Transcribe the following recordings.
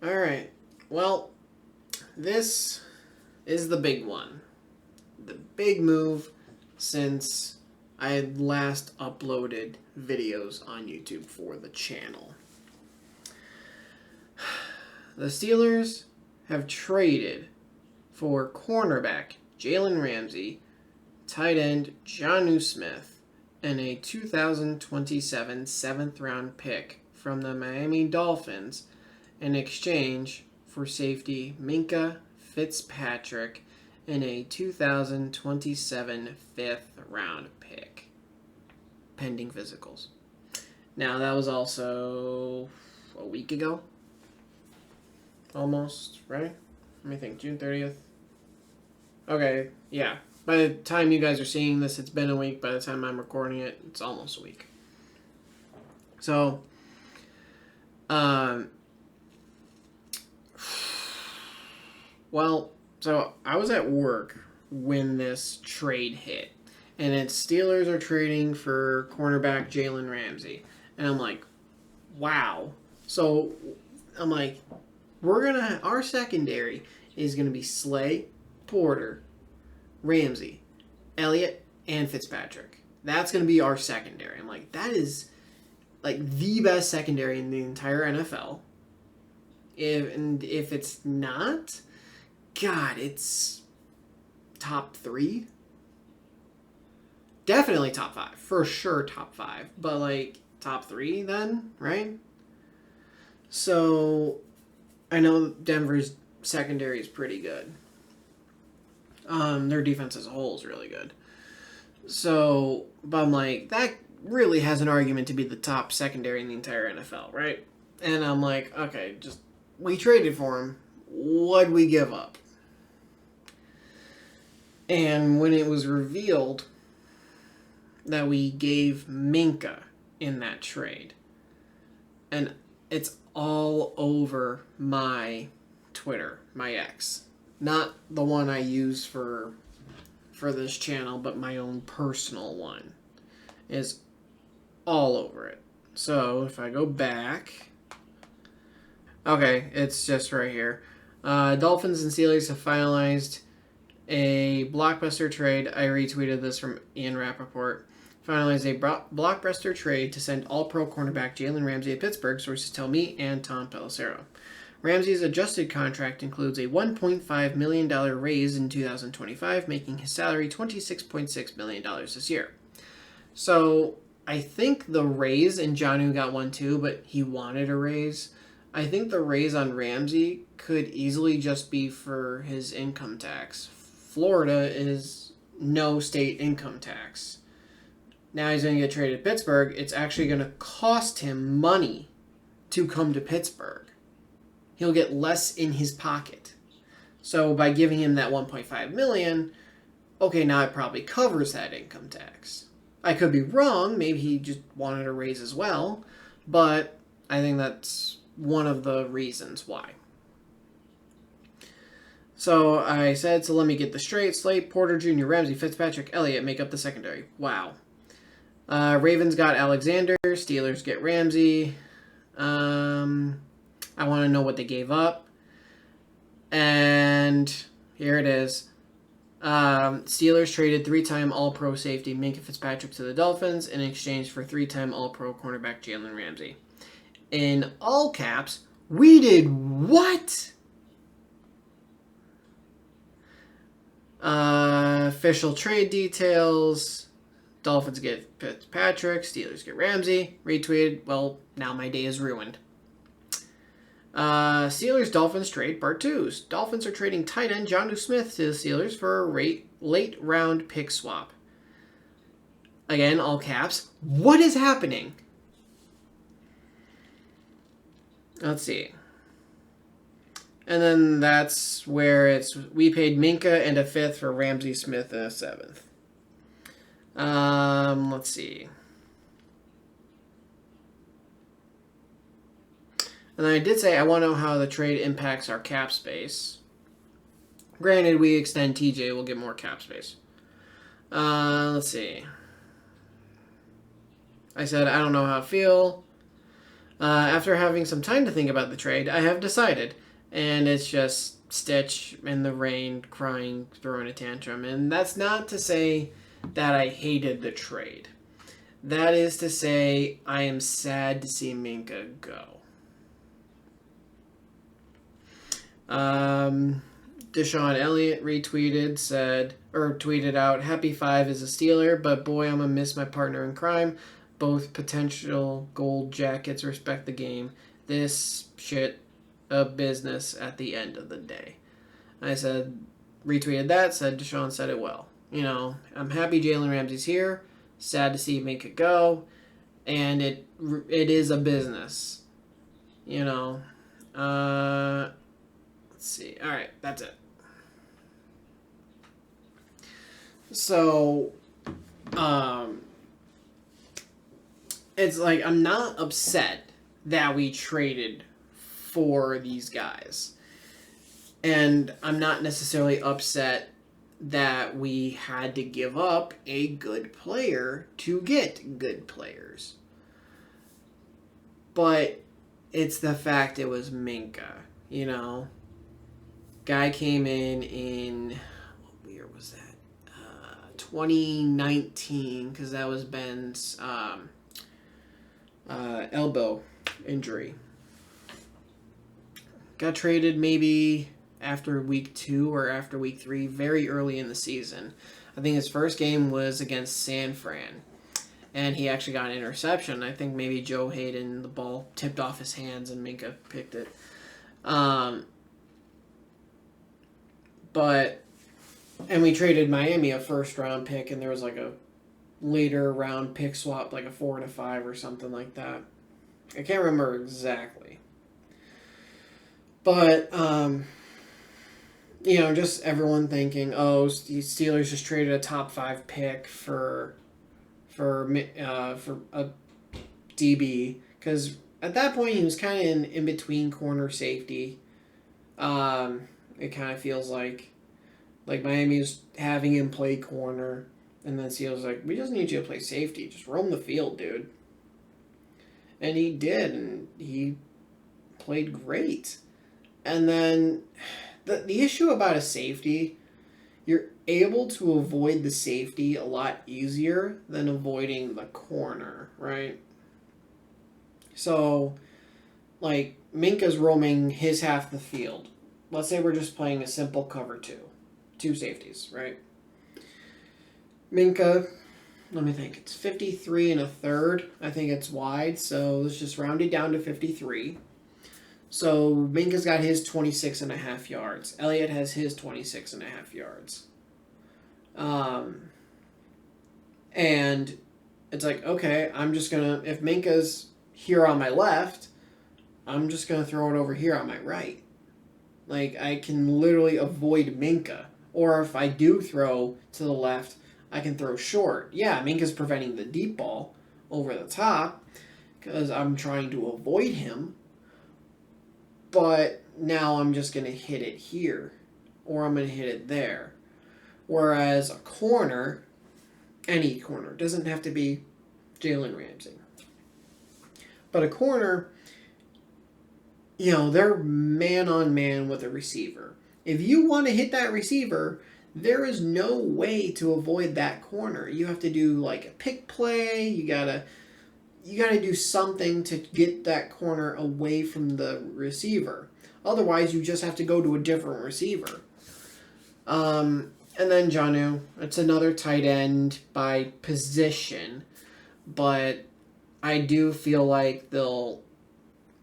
All right. Well, this is the big one. The big move since I had last uploaded videos on YouTube for the channel. The Steelers have traded for cornerback Jalen Ramsey, tight end Jonnu Smith, and a 2027 7th-round pick from the Miami Dolphins in exchange for safety Minkah Fitzpatrick and a 2027 5th-round pick, pending physicals. Now, that was also a week ago. Almost, right? Let me think. June 30th. Okay, yeah. By the time you guys are seeing this, it's been a week. By the time I'm recording it, it's almost a week. So, so I was at work when this trade hit. And it's Steelers are trading for cornerback Jalen Ramsey. And I'm like, wow. So, I'm like, our secondary is going to be Slay, Porter, Ramsey, Elliott, and Fitzpatrick. That's going to be our secondary. I'm like, that is like the best secondary in the entire NFL. If it's not, God, it's top 3. Definitely top 5. For sure top 5. But like top 3 then, right? So I know Denver's secondary is pretty good. Their defense as a whole is really good. So, but I'm like, that really has an argument to be the top secondary in the entire NFL, right? And I'm like, okay, we traded for him. What'd we give up? And when it was revealed that we gave Minkah in that trade, and it's all over my Twitter, my X. Not the one I use for this channel, but my own personal one is all over it. So if I go back, okay, it's just right here. Dolphins and Steelers have finalized a blockbuster trade. I retweeted this from Ian Rappaport. Finalized a blockbuster trade to send all-pro cornerback Jalen Ramsey to Pittsburgh, sources tell me and Tom Pelissero. Ramsey's adjusted contract includes a $1.5 million raise in 2025, making his salary $26.6 million this year. So I think the raise, and Jonnu got one too, but he wanted a raise. I think the raise on Ramsey could easily just be for his income tax. Florida is no state income tax. Now he's going to get traded to Pittsburgh. It's actually going to cost him money to come to Pittsburgh. He'll get less in his pocket. So by giving him that $1.5 million, okay, now it probably covers that income tax. I could be wrong. Maybe he just wanted a raise as well. But I think that's one of the reasons why. So I said, so let me get this straight. Slate, Porter Jr., Ramsey, Fitzpatrick, Elliott make up the secondary. Wow. Ravens got Alexander. Steelers get Ramsey. I want to know what they gave up. And here it is. Steelers traded 3-time All-Pro safety Minkah Fitzpatrick to the Dolphins in exchange for 3-time All-Pro cornerback Jalen Ramsey. In all caps, we did what? Official trade details. Dolphins get Fitzpatrick. Steelers get Ramsey. Retweeted. Well, now my day is ruined. Steelers-Dolphins trade part 2. Dolphins are trading tight end Jonnu Smith to the Steelers for a late round pick swap. Again, all caps. What is happening? Let's see. And then that's where we paid Minkah and a 5th for Ramsey, Smith, and a 7th. Let's see. And then I did say I want to know how the trade impacts our cap space. Granted, we extend TJ, we'll get more cap space. Let's see. I said, I don't know how I feel. After having some time to think about the trade, I have decided. And it's just Stitch in the rain, crying, throwing a tantrum. And that's not to say that I hated the trade. That is to say, I am sad to see Minkah go. Deshaun Elliott tweeted out, "Happy 5 is a Steeler, but boy, I'm gonna miss my partner in crime. Both potential gold jackets respect the game. This shit a business at the end of the day." I retweeted that, said Deshaun said it well. I'm happy Jalen Ramsey's here. Sad to see Minkah go, and it is a business. Let's see. All right, that's it. So, it's like I'm not upset that we traded for these guys. And I'm not necessarily upset that we had to give up a good player to get good players. But it's the fact it was Minkah, Guy came in what year was that? 2019, because that was Ben's elbow injury. Got traded maybe after week 2 or after week 3, very early in the season. I think his first game was against San Fran, and he actually got an interception. I think maybe Joe Hayden, the ball tipped off his hands and Minkah picked it. And we traded Miami a first-round pick, and there was like a later round pick swap, like a 4 and a 5 or something like that. I can't remember exactly. But, just everyone thinking, oh, the Steelers just traded a top 5 pick for a DB. Because at that point, he was kind of in between corner safety. It kind of feels like Miami's having him play corner. And then Steelers like, we just need you to play safety. Just roam the field, dude. And he did, and he played great. And then the issue about a safety, you're able to avoid the safety a lot easier than avoiding the corner, right? So, like, Minkah's roaming his half of the field. Let's say we're just playing a simple cover 2 safeties, right? Minkah, let me think, it's 53 and a third. I think it's wide, so let's just round it down to 53. So Minkah's got his 26 and a half yards. Elliott has his 26 and a half yards. And it's like, okay, I'm just going to, if Minkah's here on my left, I'm just going to throw it over here on my right. Like, I can literally avoid Minkah. Or if I do throw to the left, I can throw short. Yeah, Minkah's preventing the deep ball over the top because I'm trying to avoid him. But now I'm just going to hit it here. Or I'm going to hit it there. Whereas a corner, any corner, doesn't have to be Jalen Ramsey. But a corner, they're man-on-man with a receiver. If you want to hit that receiver, there is no way to avoid that corner. You have to do like a pick play. You gotta do something to get that corner away from the receiver. Otherwise, you just have to go to a different receiver. And then Jonnu, it's another tight end by position, but I do feel like they'll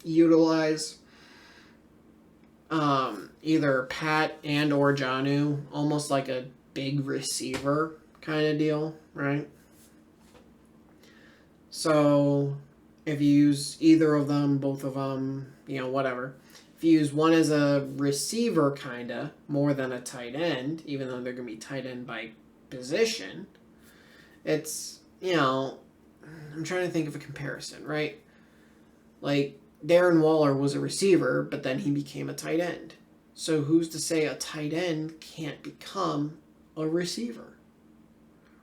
utilize either Pat and or Jonnu, almost like a big receiver kind of deal, right? So if you use either of them, both of them, whatever. If you use one as a receiver kind of more than a tight end, even though they're going to be tight end by position, it's, I'm trying to think of a comparison, right? Like, Darren Waller was a receiver, but then he became a tight end. So who's to say a tight end can't become a receiver?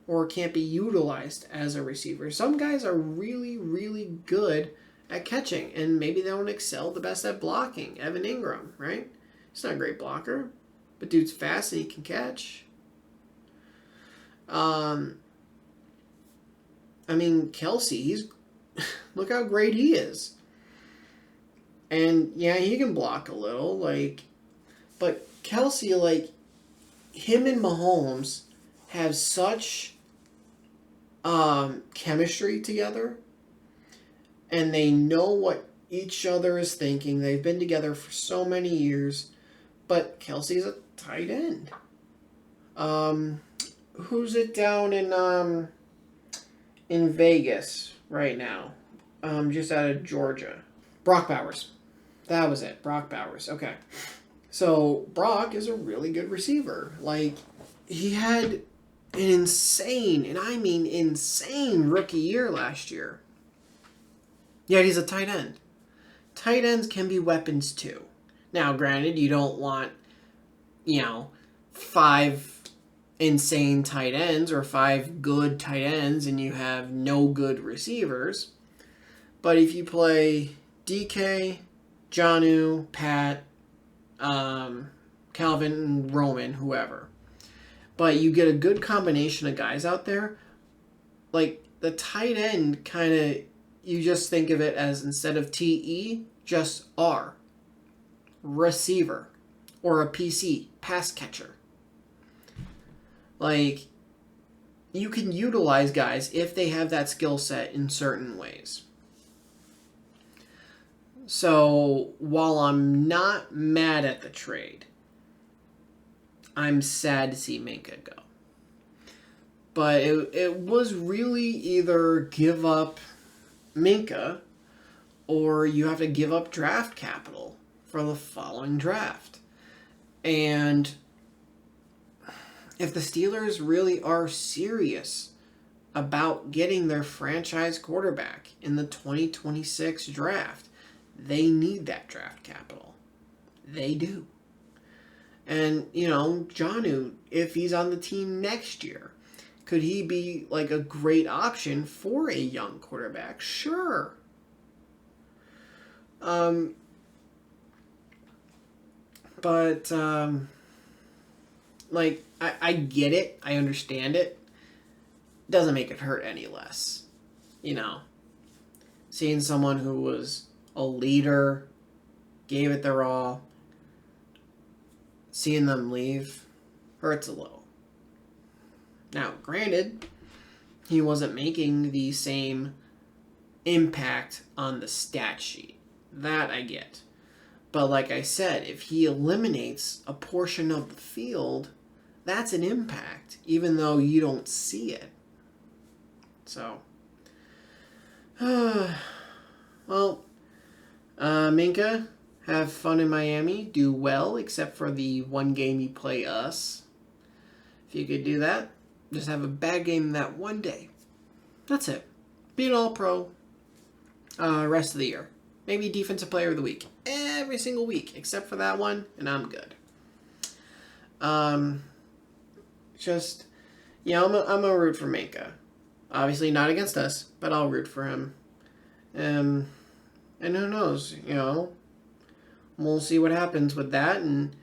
Or can't be utilized as a receiver? Some guys are really, really good at catching, and maybe they don't excel the best at blocking. Evan Ingram, right? He's not a great blocker, but dude's fast and he can catch. I mean, Kelsey, he's look how great he is. And yeah, he can block a little, like, but Kelsey, like, him and Mahomes have such chemistry together, and they know what each other is thinking. They've been together for so many years, but Kelsey's a tight end. Who's it down in Vegas right now? Just out of Georgia. Brock Bowers. That was it. Brock Bowers. Okay. So Brock is a really good receiver. Like, he had an insane, and I mean insane, rookie year last year. Yet he's a tight end. Tight ends can be weapons too. Now, granted, you don't want, 5 insane tight ends or 5 good tight ends and you have no good receivers. But if you play DK, Jonnu, Pat, Calvin, Roman, whoever, but you get a good combination of guys out there, like the tight end kind of, you just think of it as, instead of TE, just R, receiver, or a PC, pass catcher. Like, you can utilize guys if they have that skill set in certain ways. So, while I'm not mad at the trade, I'm sad to see Minkah go. But it was really either give up Minkah or you have to give up draft capital for the following draft. And if the Steelers really are serious about getting their franchise quarterback in the 2026 draft, they need that draft capital. They do. And, Jonnu, if he's on the team next year, could he be like a great option for a young quarterback? Sure. But I get it. I understand it. Doesn't make it hurt any less. Seeing someone who was a leader, gave it their all, seeing them leave hurts a little. Now, granted, he wasn't making the same impact on the stat sheet. That I get. But like I said, if he eliminates a portion of the field, that's an impact, even though you don't see it. So, Minkah, have fun in Miami. Do well, except for the one game you play us. If you could do that, just have a bad game that one day. That's it. Be an all-pro rest of the year. Maybe defensive player of the week. Every single week, except for that one, and I'm good. I'm a root for Minkah. Obviously not against us, but I'll root for him. And who knows, we'll see what happens with that. And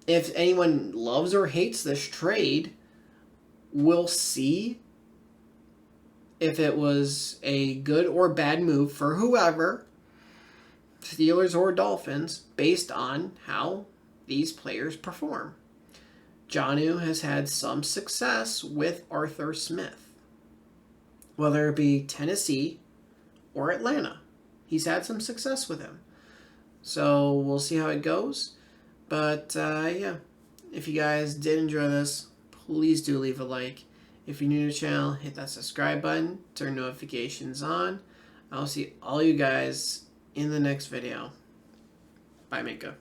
if anyone loves or hates this trade, we'll see if it was a good or bad move for whoever, Steelers or Dolphins, based on how these players perform. Jonnu has had some success with Arthur Smith, whether it be Tennessee or Atlanta. He's had some success with him. So we'll see how it goes. But if you guys did enjoy this, please do leave a like. If you're new to the channel, hit that subscribe button, turn notifications on. I'll see all you guys in the next video. Bye, Minkah.